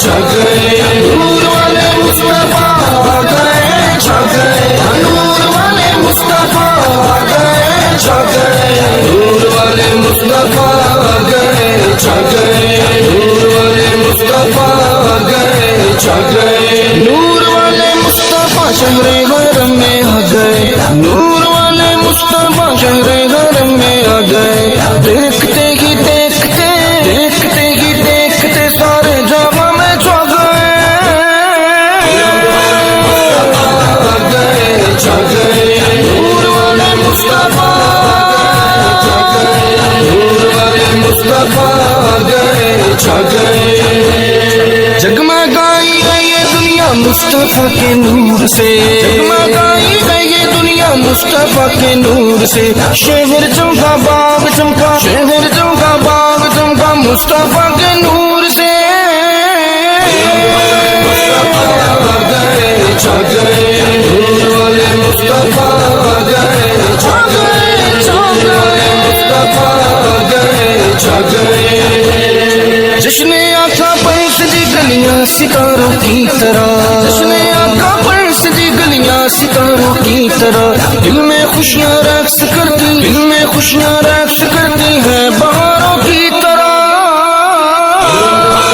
چھا گئے نور والے مصطفیٰ آ گئے چھا گئے نور والے مصطفیٰ آ گئے چھا گئے نور والے مصطفیٰ آ گئے چھا گئے نور والے مصطفیٰ آ گئے چھا گئے نور والے مصطفیٰ شہر حرم میں آ گئے نور والے مصطفیٰ شہر حرم میں آ گئے دیکھتے ہی دیکھتے دیکھتے ہی دیکھتے سارے جہاں میں چھا گئے آ گئے چھا گئے نور والے مصطفیٰ چھا گئے نور والے مصطفیٰ آ گئے چھا گئے جگمگائی ہے یہ دنیا مصطفیٰ کے نور سے جگمگائی ہے یہ دنیا مصطفیٰ کے نور سے شہر چمکا باغ چمکا شہر چمکا باغ چمکا مصطفیٰ کے نور سے آ گئے چھا گئے نور والے مصطفیٰ آ گئے چھا گئے چھا گئے مصطفیٰ آ گئے چھا گئے جشن آقا پر سجی گلیاں ستاروں کی طرح جشن آقا پر سجی گلیاں ستاروں کی طرح دل میں خوشیاں رقص کرتی دل میں خوشیاں رقص کرتی ہیں بہاروں کی